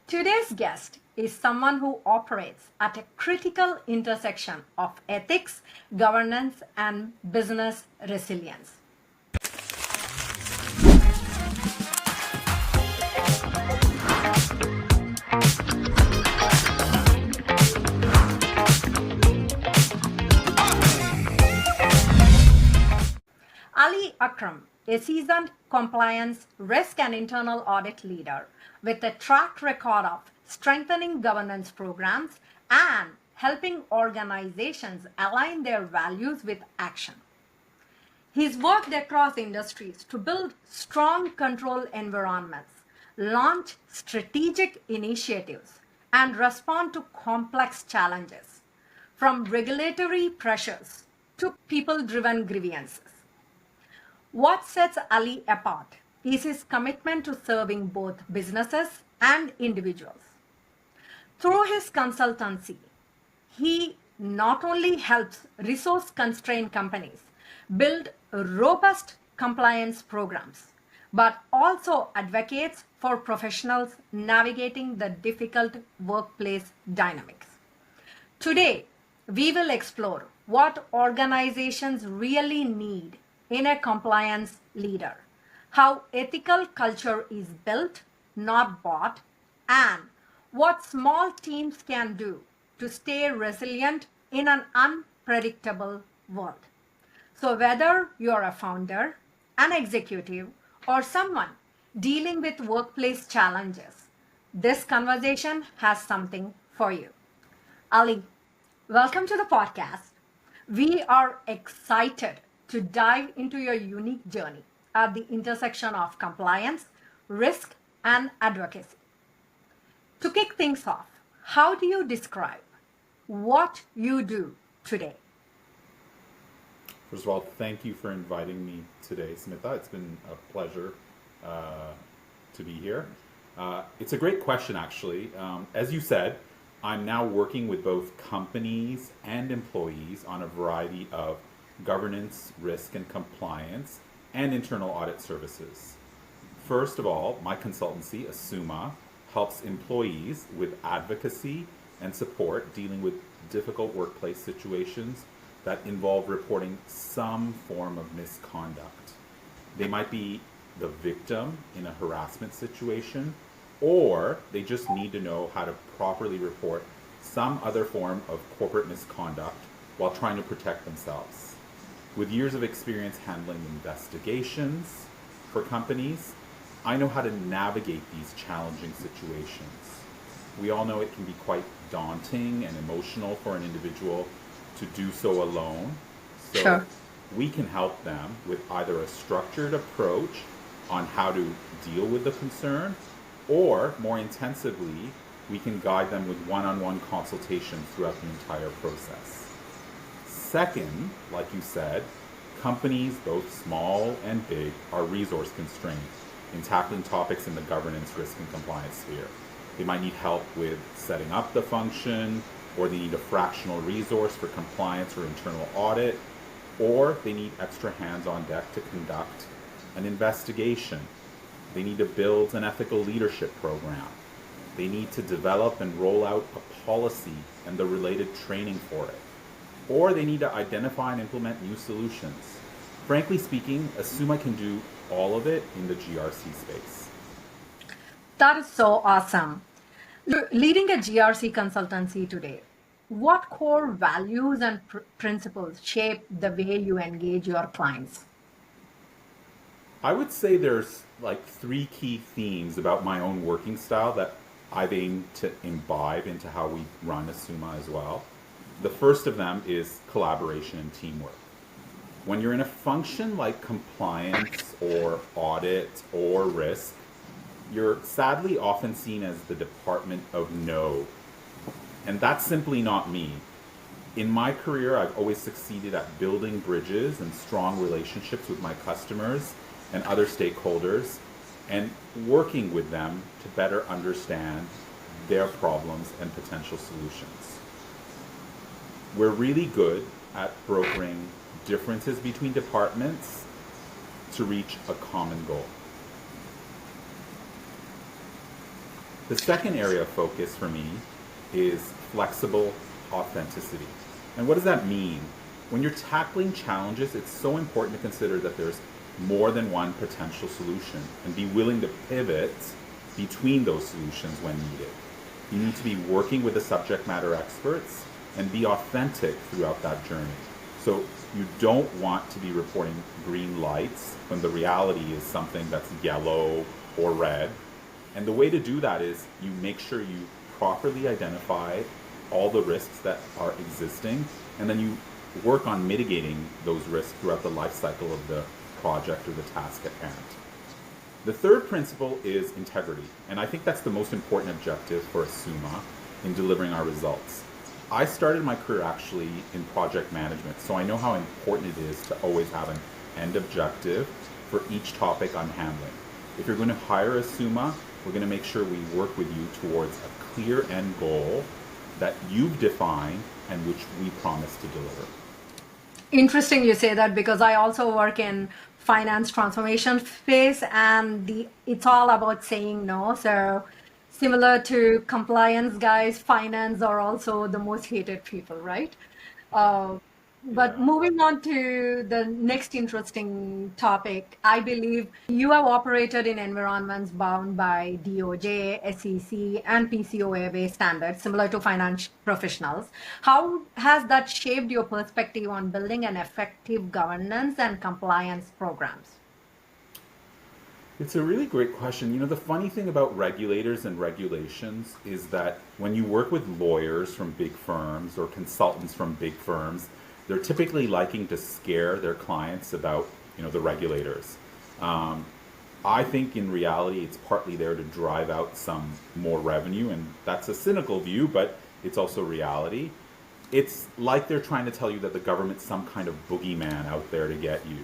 Today's guest is someone who operates at a critical intersection of ethics, governance, and business resilience. Ali Akram, a seasoned compliance, risk, and internal audit leader with a track record of strengthening governance programs and helping organizations align their values with action. He's worked across industries to build strong control environments, launch strategic initiatives, and respond to complex challenges, from regulatory pressures to people driven grievances. What sets Ali apart is his commitment to serving both businesses and individuals. Through his consultancy, he not only helps resource constrained companies build robust compliance programs, but also advocates for professionals navigating the difficult workplace dynamics. Today, we will explore what organizations really need in a compliance leader, how ethical culture is built, not bought, and what small teams can do to stay resilient in an unpredictable world. So, whether you're a founder, an executive, or someone dealing with workplace challenges, this conversation has something for you. Ali, welcome to the podcast. We are excited to dive into your unique journey at the intersection of compliance, risk, and advocacy. To kick things off, how do you describe what you do today? First of all, thank you for inviting me today, Smitha. It's been a pleasure to be here. It's a great question, actually. As you said, I'm now working with both companies and employees on a variety of governance, risk, and compliance, and internal audit services. First of all, my consultancy, Asuma, helps employees with advocacy and support dealing with difficult workplace situations that involve reporting some form of misconduct. They might be the victim in a harassment situation, or they just need to know how to properly report some other form of corporate misconduct while trying to protect themselves. With years of experience handling investigations for companies, I know how to navigate these challenging situations. We all know it can be quite daunting and emotional for an individual to do so alone. So Sure. we can help them with either a structured approach on how to deal with the concern, or more intensively, we can guide them with one-on-one consultations throughout the entire process. Second, like you said, companies, both small and big, are resource constrained in tackling topics in the governance, risk, and compliance sphere. They might need help with setting up the function, or they need a fractional resource for compliance or internal audit, or they need extra hands on deck to conduct an investigation. They need to build an ethical leadership program. They need to develop and roll out a policy and the related training for it. Or they need to identify and implement new solutions. Frankly speaking, Asuma can do all of it in the GRC space. That is so awesome. Leading a GRC consultancy today, what core values and principles shape the way you engage your clients? I would say there's like three key themes about my own working style that I've aimed to imbibe into how we run Asuma as well. The first of them is collaboration and teamwork. When you're in a function like compliance or audit or risk, you're sadly often seen as the department of no. And that's simply not me. In my career, I've always succeeded at building bridges and strong relationships with my customers and other stakeholders, and working with them to better understand their problems and potential solutions. We're really good at brokering differences between departments to reach a common goal. The second area of focus for me is flexible authenticity. And what does that mean? When you're tackling challenges, it's so important to consider that there's more than one potential solution and be willing to pivot between those solutions when needed. You need to be working with the subject matter experts and be authentic throughout that journey. So you don't want to be reporting green lights when the reality is something that's yellow or red. And the way to do that is you make sure you properly identify all the risks that are existing, and then you work on mitigating those risks throughout the life cycle of the project or the task at hand. The third principle is integrity, and I think that's the most important objective for Asuma in delivering our results. I started my career actually in project management, so I know how important it is to always have an end objective for each topic I'm handling. If you're going to hire Asuma, we're going to make sure we work with you towards a clear end goal that you've defined and which we promise to deliver. Interesting you say that, because I also work in finance transformation space, and it's all about saying no. So similar to compliance guys, finance are also the most hated people, right? But Yeah. moving on to the next interesting topic, I believe you have operated in environments bound by DOJ, SEC, and PCOA standards, similar to finance professionals. How has that shaped your perspective on building an effective governance and compliance programs? It's a really great question. You know, the funny thing about regulators and regulations is that when you work with lawyers from big firms or consultants from big firms, they're typically liking to scare their clients about, the regulators. Um, I think in reality, it's partly there to drive out some more revenue, and that's a cynical view, but it's also reality. It's like they're trying to tell you that the government's some kind of boogeyman out there to get you.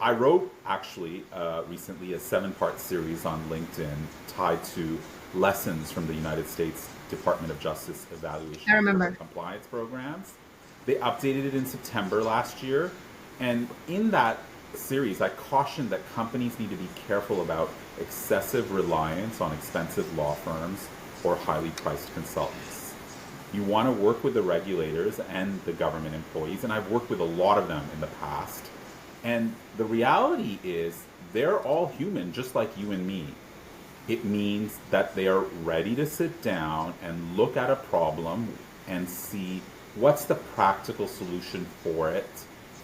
I wrote actually recently a 7-part series on LinkedIn tied to lessons from the United States Department of Justice evaluation I of risk remember. and compliance programs. They updated it in September last year, and in that series, I cautioned that companies need to be careful about excessive reliance on expensive law firms or highly priced consultants. You want to work with the regulators and the government employees, and I've worked with a lot of them in the past. And the reality is, they're all human, just like you and me. It means that they are ready to sit down and look at a problem and see what's the practical solution for it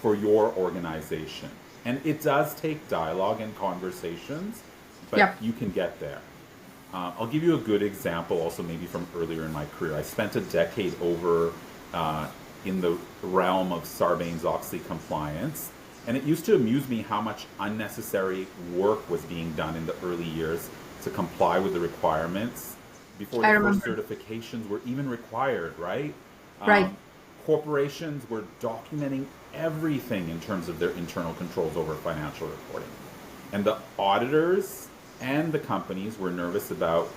for your organization. And it does take dialogue and conversations, but Yep. you can get there. I'll give you a good example also maybe from earlier in my career. I spent a decade over in the realm of Sarbanes-Oxley compliance, and it used to amuse me how much unnecessary work was being done in the early years to comply with the requirements before I the first remember. certifications were even required, right? Right. Corporations were documenting everything in terms of their internal controls over financial reporting. And the auditors and the companies were nervous about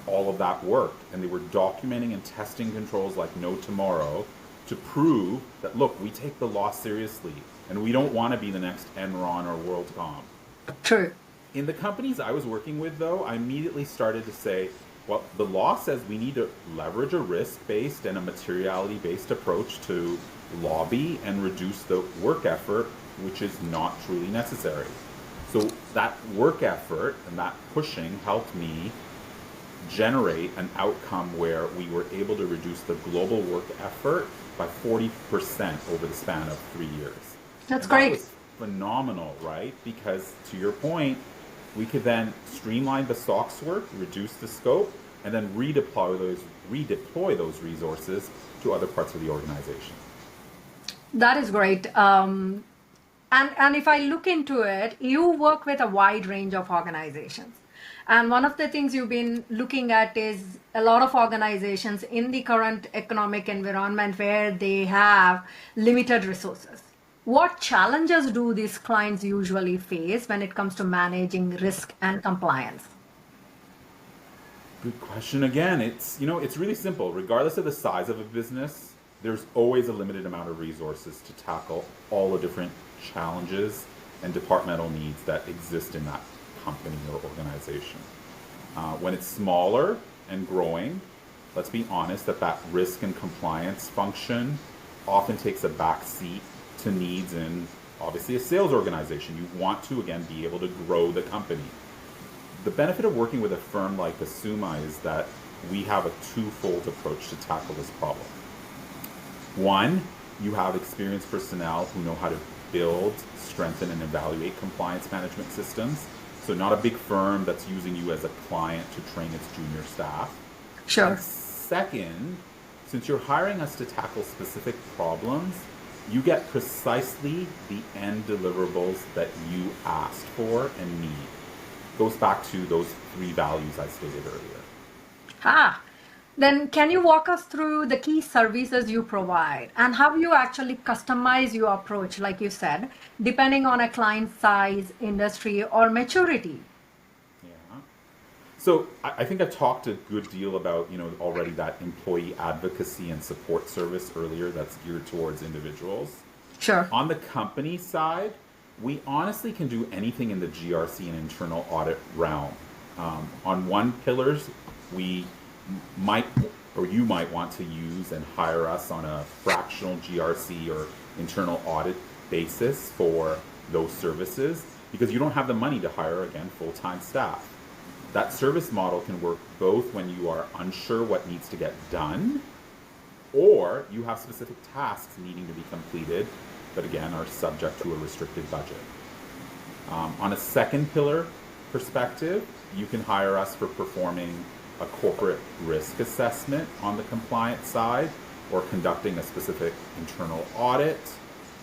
all of that work. And they were documenting and testing controls like no tomorrow to prove that, look, we take the law seriously and we don't want to be the next Enron or WorldCom. True. In the companies I was working with, though, I immediately started to say, well, the law says we need to leverage a risk-based and a materiality-based approach to lobby and reduce the work effort, which is not truly necessary. So that work effort and that pushing helped me generate an outcome where we were able to reduce the global work effort by 40% over the span of 3 years. That's And that great. was phenomenal, right? Because to your point, we could then streamline the SOX work, reduce the scope, and then redeploy those resources to other parts of the organization. That is great. And if I look into it, you work with a wide range of organizations. And one of the things you've been looking at is a lot of organizations in the current economic environment where they have limited resources. What challenges do these clients usually face when it comes to managing risk and compliance? Good question again. It's really simple. Regardless of the size of a business, there's always a limited amount of resources to tackle all the different challenges and departmental needs that exist in that company or organization. When it's smaller and growing, let's be honest that risk and compliance function often takes a back seat to needs in obviously a sales organization. You want to, again, be able to grow the company. The benefit of working with a firm like Asuma is that we have a twofold approach to tackle this problem. One, you have experienced personnel who know how to build, strengthen, and evaluate compliance management systems. So not a big firm that's using you as a client to train its junior staff. Sure. And second, since you're hiring us to tackle specific problems, you get precisely the end deliverables that you asked for and need. Goes back to those 3 values I stated earlier. Then can you walk us through the key services you provide and how you actually customize your approach, like you said, depending on a client's size, industry, or maturity? Yeah. So I think I talked a good deal about, already that employee advocacy and support service earlier that's geared towards individuals. Sure. On the company side, we honestly can do anything in the GRC and internal audit realm. On one pillars, we might, or you might want to use and hire us on a fractional GRC or internal audit basis for those services because you don't have the money to hire, again, full-time staff. That service model can work both when you are unsure what needs to get done or you have specific tasks needing to be completed that, again, are subject to a restricted budget. On a second pillar perspective, you can hire us for performing a corporate risk assessment on the compliance side or conducting a specific internal audit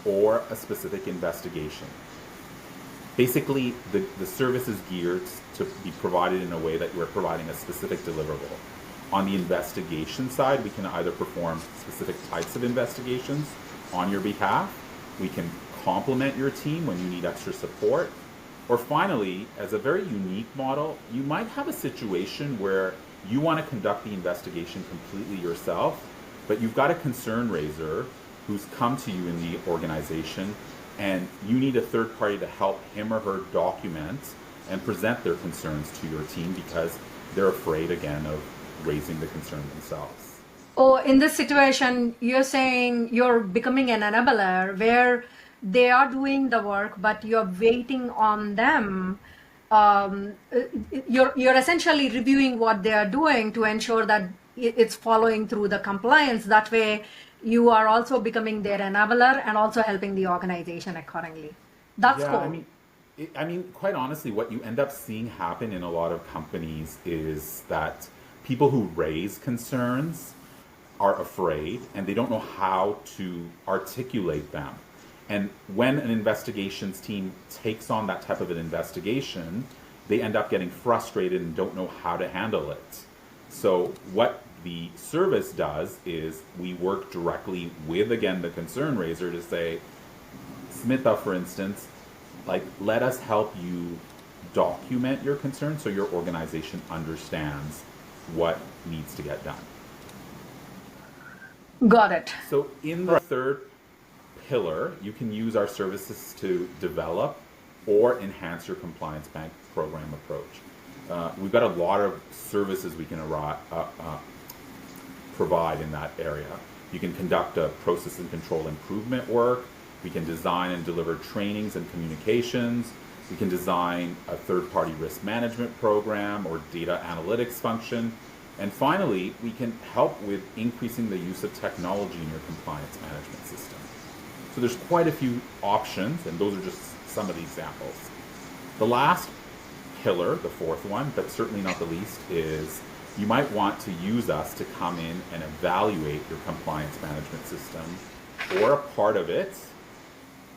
or a specific investigation. Basically, the service is geared to be provided in a way that we're providing a specific deliverable. On the investigation side, we can either perform specific types of investigations on your behalf, we can complement your team when you need extra support, or finally, as a very unique model, you might have a situation where you want to conduct the investigation completely yourself, but you've got a concern raiser who's come to you in the organization and you need a third party to help him or her document and present their concerns to your team because they're afraid, again, of raising the concern themselves. Oh, in this situation, you're saying you're becoming an enabler where they are doing the work, but you're waiting on them. You're essentially reviewing what they are doing to ensure that it's following through the compliance. That way, you are also becoming their enabler and also helping the organization accordingly. That's cool. I mean, quite honestly, what you end up seeing happen in a lot of companies is that people who raise concerns are afraid and they don't know how to articulate them. And when an investigations team takes on that type of an investigation, they end up getting frustrated and don't know how to handle it. So what the service does is we work directly with, again, the concern raiser to say, Smitha, for instance, let us help you document your concern so your organization understands what needs to get done. Got it. So in the third pillar, you can use our services to develop or enhance your compliance bank program approach. We've got a lot of services we can provide in that area. You can conduct a process and control improvement work. We can design and deliver trainings and communications. We can design a third-party risk management program or data analytics function. And finally, we can help with increasing the use of technology in your compliance management system. So there's quite a few options, and those are just some of the examples. The last pillar, the fourth one, but certainly not the least, is you might want to use us to come in and evaluate your compliance management system or a part of it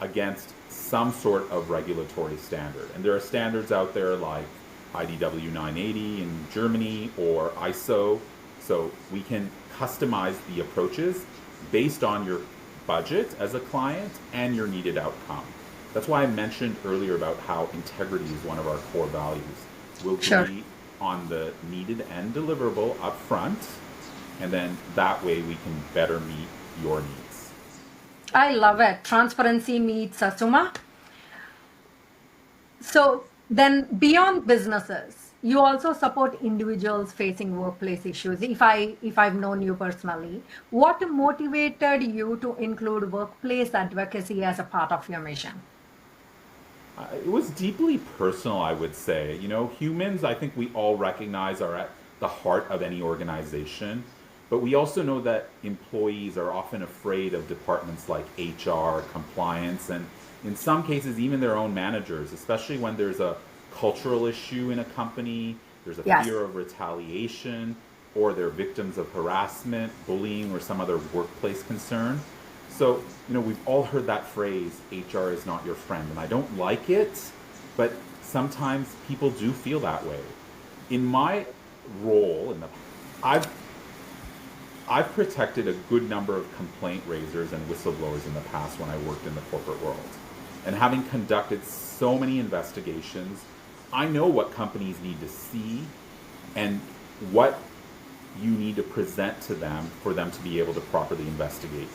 against some sort of regulatory standard. And there are standards out there like IDW 980 in Germany or ISO. So we can customize the approaches based on your budget as a client and your needed outcome. That's why I mentioned earlier about how integrity is one of our core values. We'll be on the needed and deliverable up front, and then that way we can better meet your needs. I love it. Transparency meets Asuma. So then beyond businesses, you also support individuals facing workplace issues. If I've known you personally, what motivated you to include workplace advocacy as a part of your mission? It was deeply personal, I would say. You know, humans, I think we all recognize, are at the heart of any organization. But we also know that employees are often afraid of departments like HR, compliance, and in some cases, even their own managers, especially when there's a cultural issue in a company, there's a Yes. fear of retaliation, or they're victims of harassment, bullying, or some other workplace concern. So, you know, we've all heard that phrase, HR is not your friend. And I don't like it, but sometimes people do feel that way. In my role, I've I've protected a good number of complaint raisers and whistleblowers in the past when I worked in the corporate world. And having conducted so many investigations, I know what companies need to see and what you need to present to them for them to be able to properly investigate.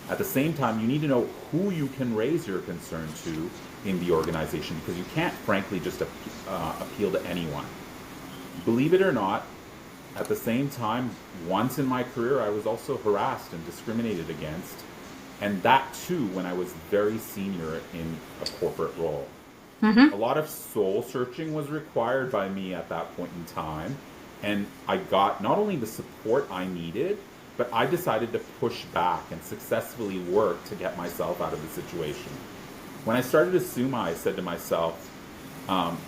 At the same time, you need to know who you can raise your concern to in the organization because you can't, frankly, just appeal to anyone. Believe it or not, at the same time, once in my career, I was also harassed and discriminated against, and that too when I was very senior in a corporate role. A lot of soul searching was required by me at that point in time, and I got not only the support I needed, but I decided to push back and successfully work to get myself out of the situation. When I started Asuma, I said to myself, um,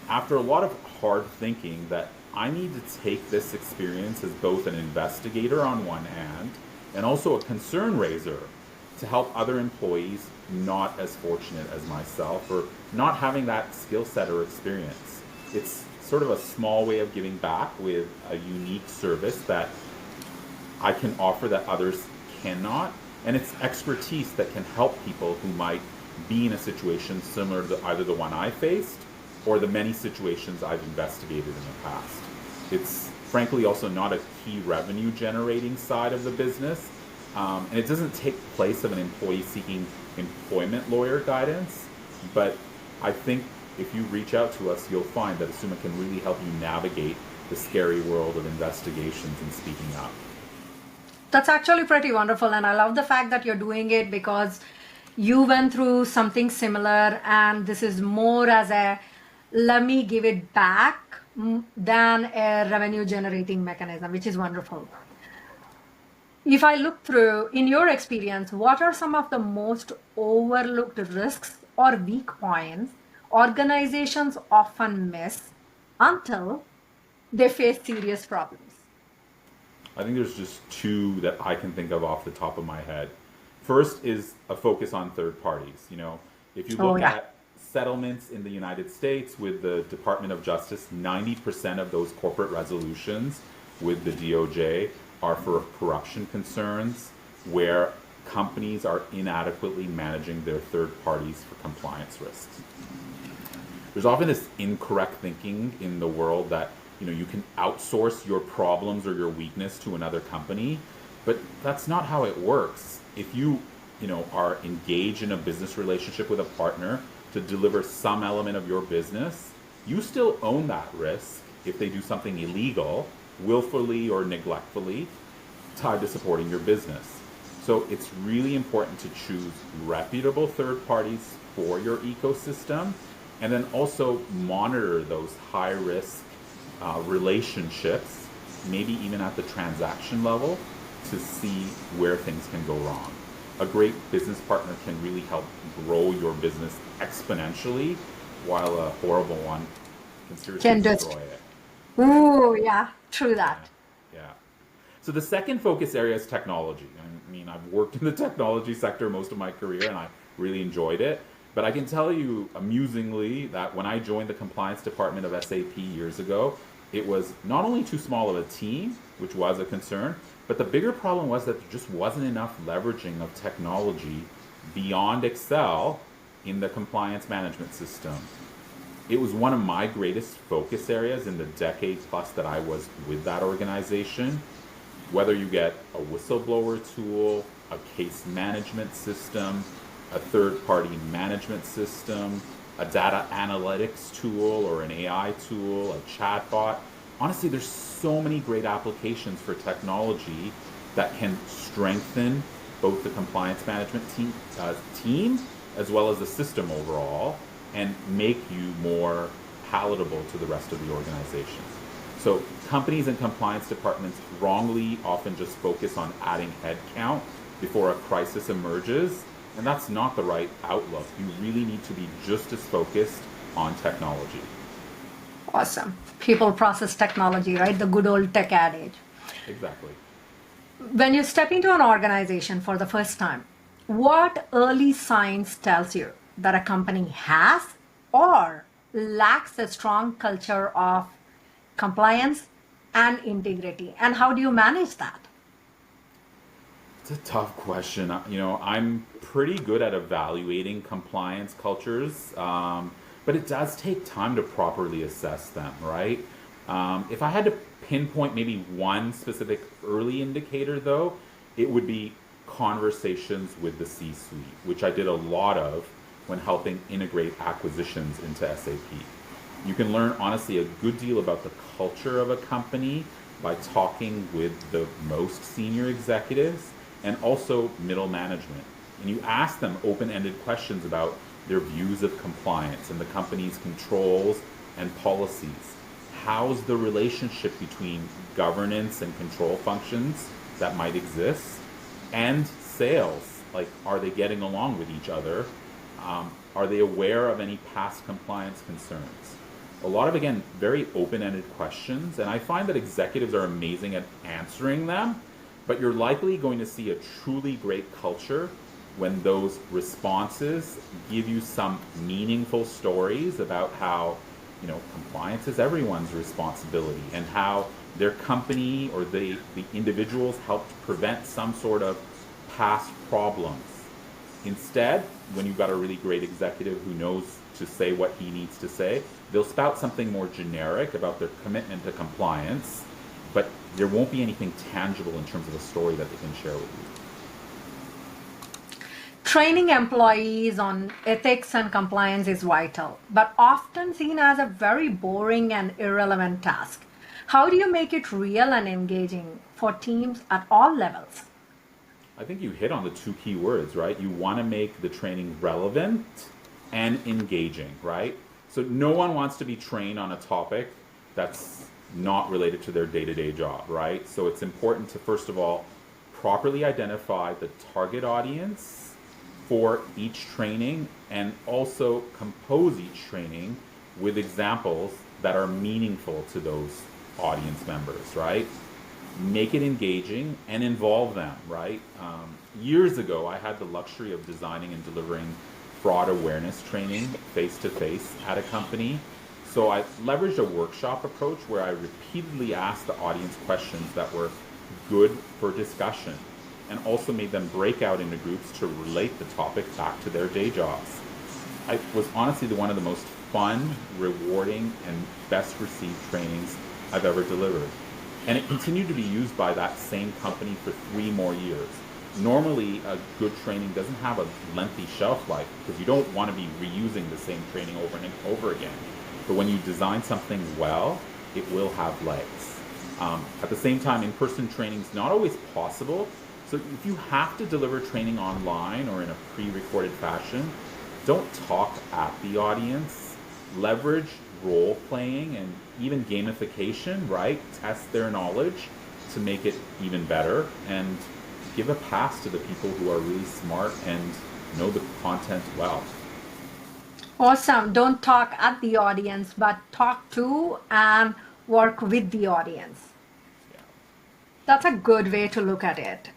after a lot of hard thinking, that I need to take this experience as both an investigator on one hand and also a concern raiser to help other employees not as fortunate as myself or not having that skill set or experience. It's sort of a small way of giving back with a unique service that I can offer that others cannot. And it's expertise that can help people who might be in a situation similar to either the one I faced or the many situations I've investigated in the past. It's frankly also not a key revenue generating side of the business. And it doesn't take place of an employee seeking employment lawyer guidance. But I think if you reach out to us, you'll find that Asuma can really help you navigate the scary world of investigations and speaking up. That's actually pretty wonderful. And I love the fact that you're doing it because you went through something similar, and this is more as a let me give it back than a revenue generating mechanism, which is wonderful. If I look through, in your experience, what are some of the most overlooked risks or weak points organizations often miss until they face serious problems? I think there's just two that I can think of off the top of my head. First is a focus on third parties. You know, if you Oh, look yeah. at settlements in the United States with the Department of Justice, 90% of those corporate resolutions with the DOJ are for corruption concerns where companies are inadequately managing their third parties for compliance risks. There's often this incorrect thinking in the world that you can outsource your problems or your weakness to another company, but that's not how it works. If you are engaged in a business relationship with a partner to deliver some element of your business, you still own that risk if they do something illegal, willfully or neglectfully, tied to supporting your business. So it's really important to choose reputable third parties for your ecosystem and then also monitor those high risk relationships, maybe even at the transaction level, to see where things can go wrong. A great business partner can really help grow your business exponentially, while a horrible one can seriously Can just, destroy it. ooh, yeah, true Yeah, that. yeah. So the second focus area is technology. I mean, I've worked in the technology sector most of my career, and I really enjoyed it. But I can tell you amusingly that when I joined the compliance department of SAP years ago, it was not only too small of a team, which was a concern, but the bigger problem was that there just wasn't enough leveraging of technology beyond Excel in the compliance management system. It was one of my greatest focus areas in the decade plus that I was with that organization. Whether you get a whistleblower tool, a case management system, a third party management system, a data analytics tool or an AI tool, a chatbot. Honestly, there's so many great applications for technology that can strengthen both the compliance management team as well as the system overall and make you more palatable to the rest of the organization. So companies and compliance departments wrongly often just focus on adding headcount before a crisis emerges, and that's not the right outlook. You really need to be just as focused on technology. Awesome. People process technology, right? The good old tech adage. Exactly. When you step into an organization for the first time, what early signs tells you that a company has or lacks a strong culture of compliance and integrity? And how do you manage that? It's a tough question. I'm pretty good at evaluating compliance cultures, but it does take time to properly assess them, right? If I had to pinpoint maybe one specific early indicator, though, it would be conversations with the C-suite, which I did a lot of when helping integrate acquisitions into SAP. You can learn, honestly, a good deal about the culture of a company by talking with the most senior executives and also middle management. And you ask them open-ended questions about their views of compliance and the company's controls and policies. How's the relationship between governance and control functions that might exist and sales? Like, are they getting along with each other? Are they aware of any past compliance concerns? A lot of, again, very open-ended questions, and I find that executives are amazing at answering them, but you're likely going to see a truly great culture when those responses give you some meaningful stories about how compliance is everyone's responsibility and how their company or the individuals helped prevent some sort of past problems. Instead, when you've got a really great executive who knows to say what he needs to say, they'll spout something more generic about their commitment to compliance, but there won't be anything tangible in terms of a story that they can share with you. Training employees on ethics and compliance is vital, but often seen as a very boring and irrelevant task. How do you make it real and engaging for teams at all levels? I think you hit on the two key words, right? You want to make the training relevant and engaging, right? So no one wants to be trained on a topic that's not related to their day-to-day job, right? So it's important to, first of all, properly identify the target audience for each training and also compose each training with examples that are meaningful to those audience members, right? Make it engaging and involve them, right? Years ago, I had the luxury of designing and delivering fraud awareness training face-to-face at a company. So I leveraged a workshop approach where I repeatedly asked the audience questions that were good for discussion and also made them break out into groups to relate the topic back to their day jobs. I was honestly one of the most fun, rewarding, and best received trainings I've ever delivered. And it continued to be used by that same company for 3 more years. Normally, a good training doesn't have a lengthy shelf life because you don't want to be reusing the same training over and over again. But when you design something well, it will have legs. At the same time, in-person training is not always possible. So if you have to deliver training online or in a pre-recorded fashion, don't talk at the audience. Leverage role-playing and even gamification, right? Test their knowledge to make it even better and give a pass to the people who are really smart and know the content well. Awesome. Don't talk at the audience, but talk to and work with the audience. Yeah. That's a good way to look at it.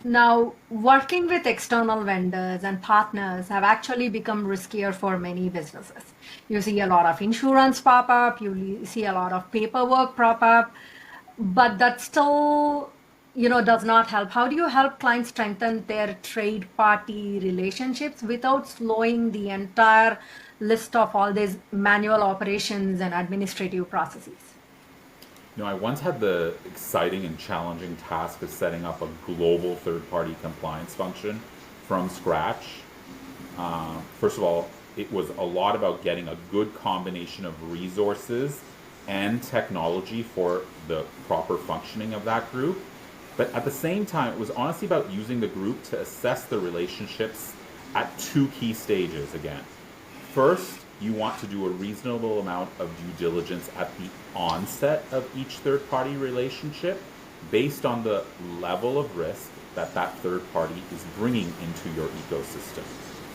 Now, working with external vendors and partners have actually become riskier for many businesses. You see a lot of insurance pop up, you see a lot of paperwork pop up, but that still, does not help. How do you help clients strengthen their trade party relationships without slowing the entire list of all these manual operations and administrative processes? I once had the exciting and challenging task of setting up a global third-party compliance function from scratch. First of all, it was a lot about getting a good combination of resources and technology for the proper functioning of that group. But at the same time, it was honestly about using the group to assess the relationships at two key stages again. First, you want to do a reasonable amount of due diligence at the onset of each third party relationship based on the level of risk that that third party is bringing into your ecosystem,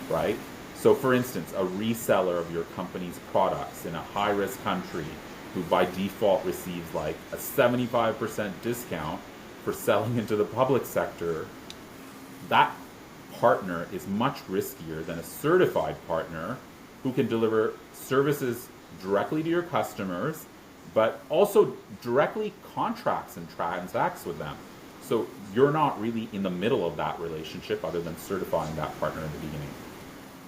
right? So for instance, a reseller of your company's products in a high risk country who by default receives like a 75% discount for selling into the public sector, that partner is much riskier than a certified partner who can deliver services directly to your customers, but also directly contracts and transacts with them. So you're not really in the middle of that relationship other than certifying that partner in the beginning.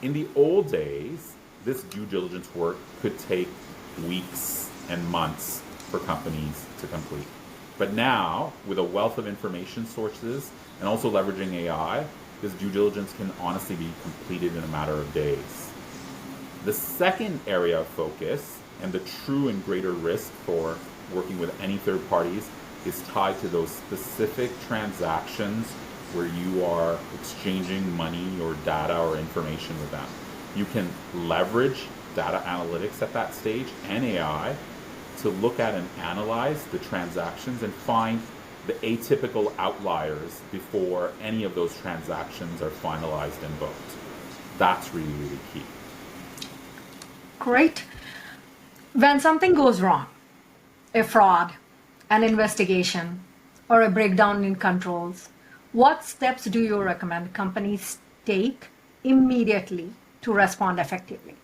In the old days, this due diligence work could take weeks and months for companies to complete. But now, with a wealth of information sources and also leveraging AI, this due diligence can honestly be completed in a matter of days. The second area of focus and the true and greater risk for working with any third parties is tied to those specific transactions where you are exchanging money or data or information with them. You can leverage data analytics at that stage and AI to look at and analyze the transactions and find the atypical outliers before any of those transactions are finalized and booked. That's really, really key. Great. When something goes wrong, a fraud, an investigation, or a breakdown in controls, what steps do you recommend companies take immediately to respond effectively?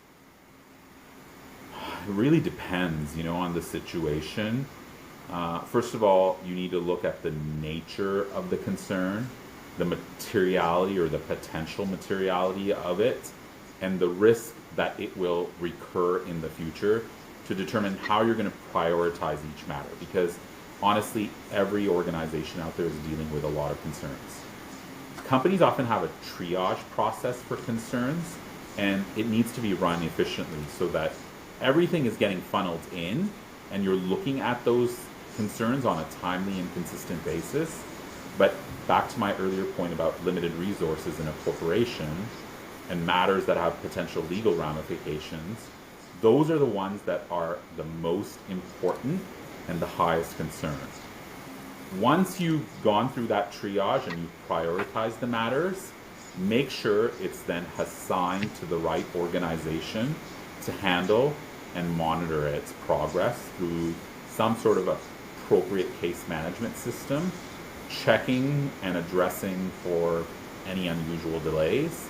It really depends, on the situation. First of all, you need to look at the nature of the concern, the materiality or the potential materiality of it, and the risk that it will recur in the future to determine how you're going to prioritize each matter. Because honestly, every organization out there is dealing with a lot of concerns. Companies often have a triage process for concerns, and it needs to be run efficiently so that everything is getting funneled in and you're looking at those concerns on a timely and consistent basis. But back to my earlier point about limited resources in a corporation and matters that have potential legal ramifications, those are the ones that are the most important and the highest concern. Once you've gone through that triage and you've prioritized the matters, make sure it's then assigned to the right organization to handle and monitor its progress through some sort of appropriate case management system, checking and addressing for any unusual delays.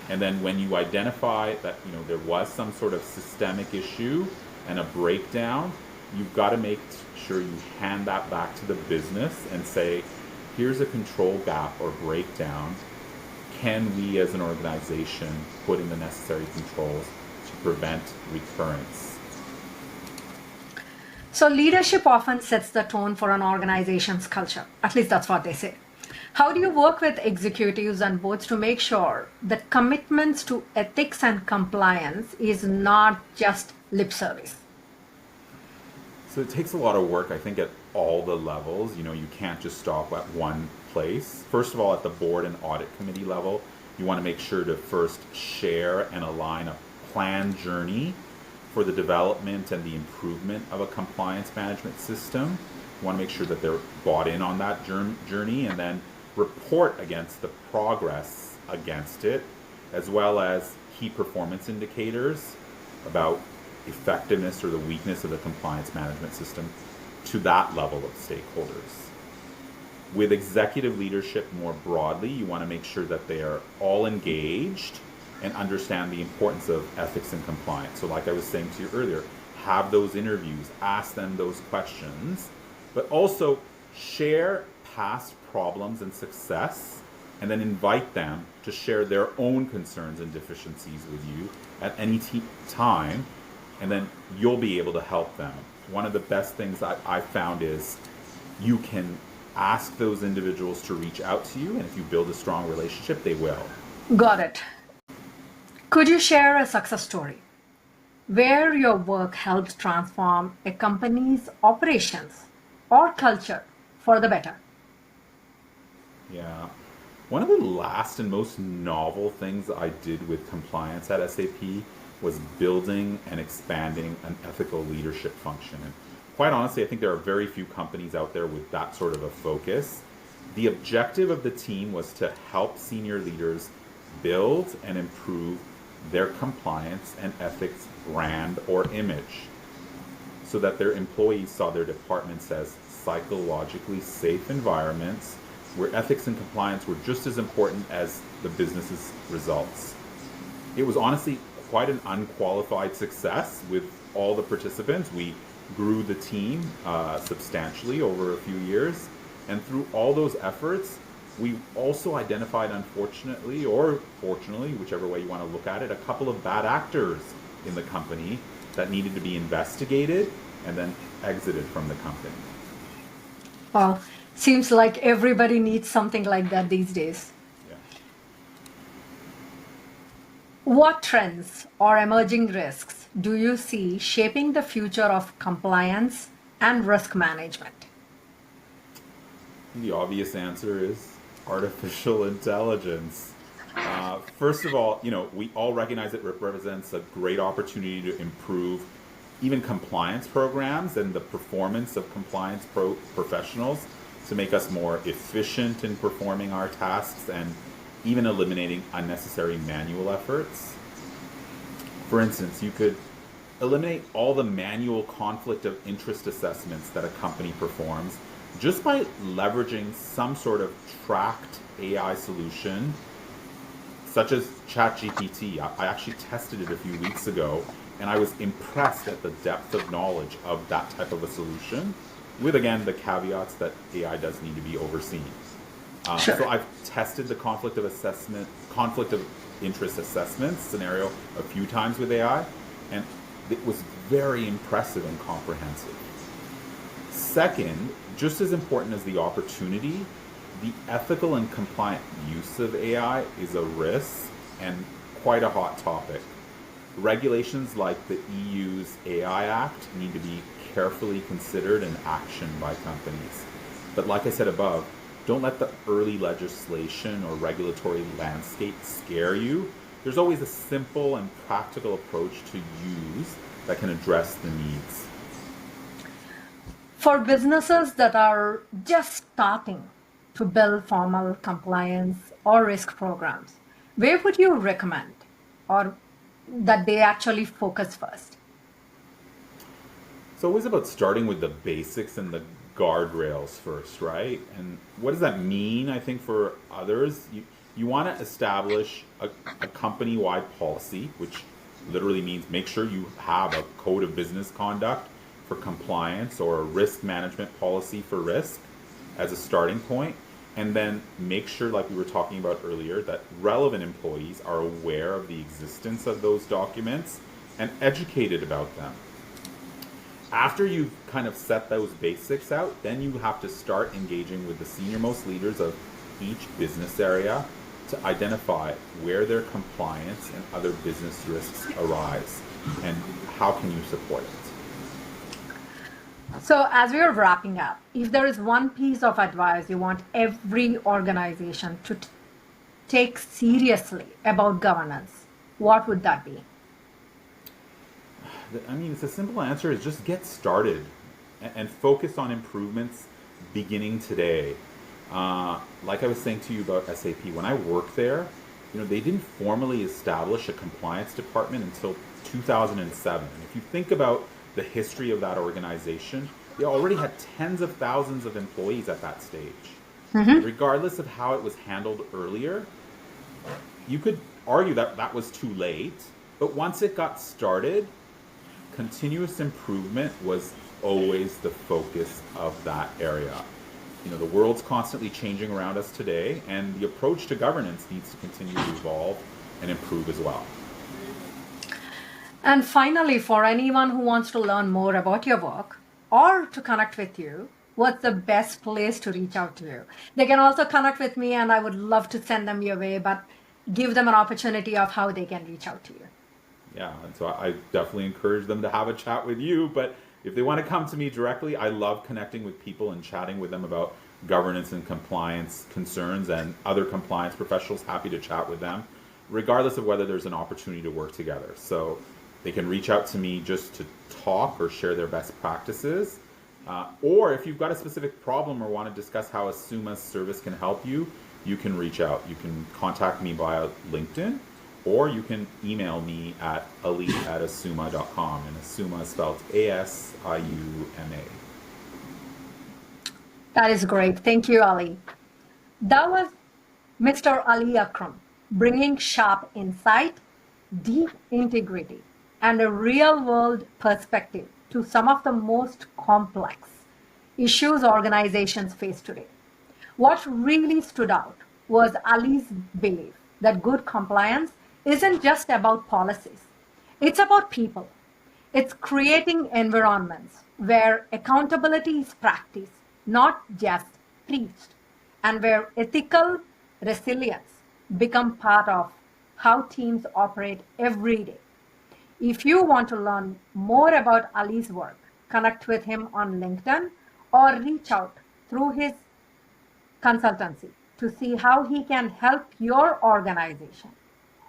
And then when you identify that there was some sort of systemic issue and a breakdown, you've got to make sure you hand that back to the business and say, here's a control gap or breakdown. Can we as an organization put in the necessary controls to prevent recurrence? So leadership often sets the tone for an organization's culture. At least that's what they say. How do you work with executives and boards to make sure that commitments to ethics and compliance is not just lip service? So it takes a lot of work, I think, at all the levels. You can't just stop at one place. First of all, at the board and audit committee level, you want to make sure to first share and align a planned journey for the development and the improvement of a compliance management system. You want to make sure that they're bought in on that journey and then report against the progress against it, as well as key performance indicators about effectiveness or the weakness of the compliance management system to that level of stakeholders. With executive leadership more broadly, you want to make sure that they are all engaged and understand the importance of ethics and compliance. So like I was saying to you earlier, have those interviews, ask them those questions, but also share past problems and success, and then invite them to share their own concerns and deficiencies with you at any time, and then you'll be able to help them. One of the best things that I've found is you can ask those individuals to reach out to you, and if you build a strong relationship, they will. Got it. Could you share a success story where your work helped transform a company's operations or culture for the better? Yeah. One of the last and most novel things I did with compliance at SAP was building and expanding an ethical leadership function. And quite honestly, I think there are very few companies out there with that sort of a focus. The objective of the team was to help senior leaders build and improve their compliance and ethics brand or image so that their employees saw their departments as psychologically safe environments where ethics and compliance were just as important as the business's results. It was honestly quite an unqualified success with all the participants. We grew the team substantially over a few years, and through all those efforts, we also identified, unfortunately, or fortunately, whichever way you want to look at it, a couple of bad actors in the company that needed to be investigated and then exited from the company. Well, seems like everybody needs something like that these days. Yeah. What trends or emerging risks do you see shaping the future of compliance and risk management? The obvious answer is artificial intelligence. First of all, we all recognize it represents a great opportunity to improve even compliance programs and the performance of compliance professionals to make us more efficient in performing our tasks and even eliminating unnecessary manual efforts. For instance, you could eliminate all the manual conflict of interest assessments that a company performs just by leveraging some sort of tracked AI solution, such as ChatGPT. I actually tested it a few weeks ago, and I was impressed at the depth of knowledge of that type of a solution, with again the caveats that AI does need to be overseen. Sure. So I've tested the conflict of interest assessment scenario a few times with AI, and it was very impressive and comprehensive. Second, just as important as the opportunity, the ethical and compliant use of AI is a risk and quite a hot topic. Regulations like the EU's AI Act need to be carefully considered and actioned by companies. But like I said above, don't let the early legislation or regulatory landscape scare you. There's always a simple and practical approach to use that can address the needs. For businesses that are just starting to build formal compliance or risk programs, where would you recommend or that they actually focus first? It's always about starting with the basics and the guardrails first, right? And what does that mean, I think, for others? You want to establish a company-wide policy, which literally means make sure you have a code of business conduct for compliance or a risk management policy for risk as a starting point. And then make sure, like we were talking about earlier, that relevant employees are aware of the existence of those documents and educated about them. After you've kind of set those basics out, then you have to start engaging with the senior-most leaders of each business area to identify where their compliance and other business risks arise and how can you support it. So, as we are wrapping up, if there is one piece of advice you want every organization to take seriously about governance, what would that be? I mean, it's a simple answer is just get started and focus on improvements beginning today. Like I was saying to you about SAP, when I worked there, they didn't formally establish a compliance department until 2007. And if you think about the history of that organization, they already had tens of thousands of employees at that stage. Mm-hmm. Regardless of how it was handled earlier, you could argue that that was too late. But once it got started, continuous improvement was always the focus of that area. The world's constantly changing around us today, and the approach to governance needs to continue to evolve and improve as well. And finally, for anyone who wants to learn more about your work or to connect with you, what's the best place to reach out to you? They can also connect with me, and I would love to send them your way. But give them an opportunity of how they can reach out to you. Yeah, and so I definitely encourage them to have a chat with you. But if they want to come to me directly, I love connecting with people and chatting with them about governance and compliance concerns, and other compliance professionals. Happy to chat with them, regardless of whether there's an opportunity to work together. So they can reach out to me just to talk or share their best practices. Or if you've got a specific problem or want to discuss how Asuma's service can help you, you can reach out. You can contact me via LinkedIn, or you can email me at ali@asuma.com. And Asuma is spelled ASIUMA. That is great. Thank you, Ali. That was Mr. Ali Akram, bringing sharp insight, deep integrity, and a real-world perspective to some of the most complex issues organizations face today. What really stood out was Ali's belief that good compliance isn't just about policies, it's about people. It's creating environments where accountability is practiced, not just preached, and where ethical resilience become part of how teams operate every day. If you want to learn more about Ali's work, connect with him on LinkedIn or reach out through his consultancy to see how he can help your organization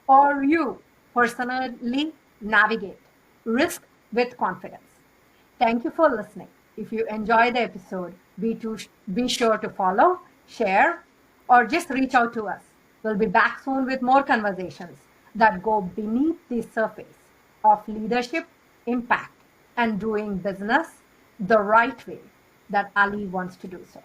or you personally navigate risk with confidence. Thank you for listening. If you enjoy the episode, be sure to follow, share, or just reach out to us. We'll be back soon with more conversations that go beneath the surface of leadership, impact, and doing business the right way that Ali wants to do so.